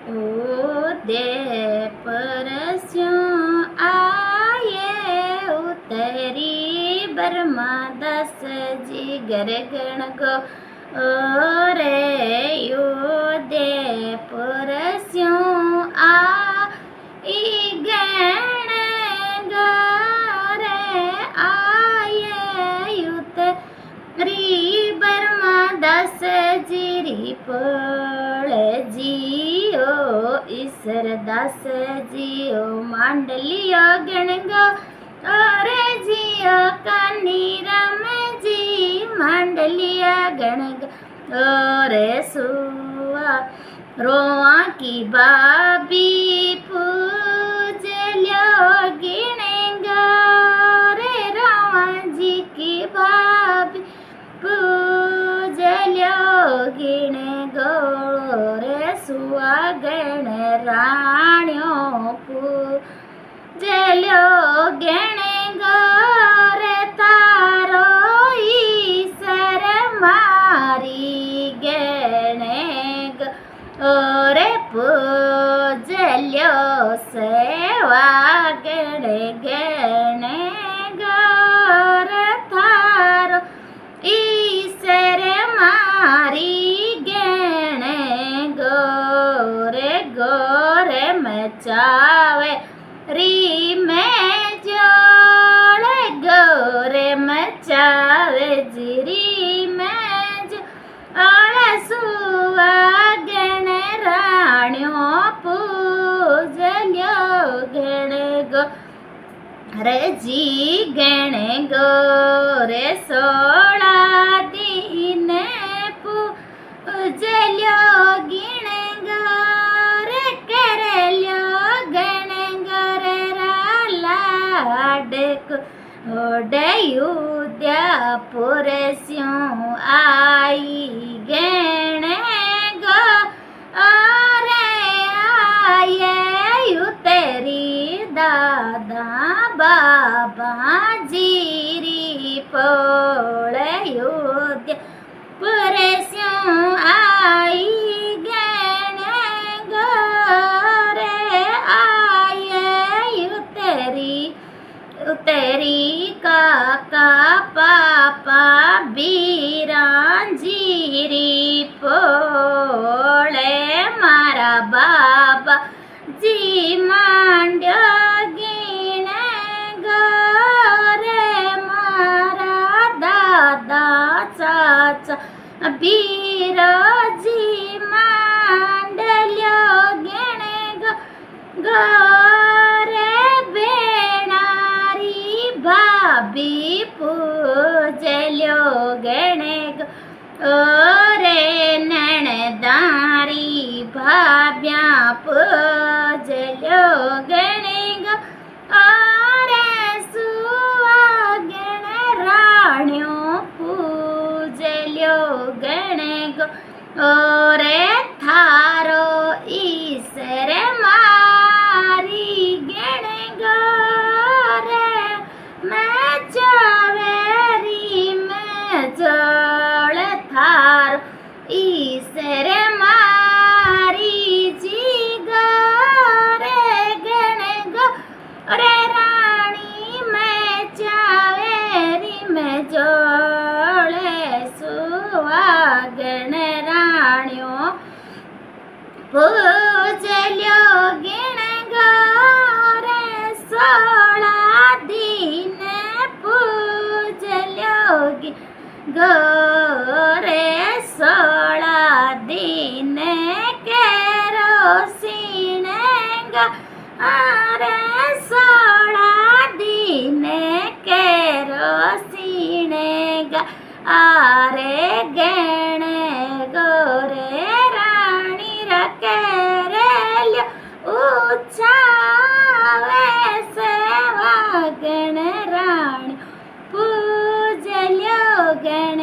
उदे परस्यों आये उतरी ब्रह्मदास जी घर गण गो रे उदे परस्यों आई गण गरे आये उतरी ब्रह्मदास जी री पळ जियो ईश्वरदास जियो मांडलियो गण गो रे जियो कानी राम जी मांडलिया गण गो रे सुआ रोआ की बाबी पूज लो गिणेगा रे रोआ जी की बाबी पूज लो गिणे गो रे सुआ गण राण्यो पूज लो गणे गो रे तारो ईश्वर मारी गणे गो रे पूज लो सेवा गणे गणे गो रे थारो ईश्वर मारी गणे गोरे मचावे री में जोड़ गोरे मचावे जिरी में जोड़ सुवा गण राण्यो पूज लो गण गो रे जी गण गो रे 16 दिन पूज लो गिण गो रे कर लो गण गो रे लाड उदया पुरस्यों आई गण गो रे आये उतरी दादा बाबा जीरी पोळ उदया पुरस्यों आई गण गो रे आये उतरी काका पापा बीरां जीरी पोळे मारा बाबा जी मांड्यो गिण गो रे मारा दादा चाचा बीराजी मांडल्यो गिण गो रे बेणारी भाभी पूजल्यो गण गो रे नणदारी भाभ्या पूजल्यो गण गो रे सुवा गण राण्यो पूजल्यो गण गो रे थारो ईश्वर मारी गण गो रे मैं चावेरी मैं जोड़ थारो ईश्वर मारी जी गो रे गण गो रे राणी मैं चावेरी मैं जोड़े सुवा गण राण्यो पूज लो गिण गो रे 16 दिन पूज लो गो रे 16 दिन केरोसिन गो रे 16 दिन केरोसिन गो आरे गण गो रे राणी रकेरेल्यो उछावे सेवा गण राणी पूजल्यो गण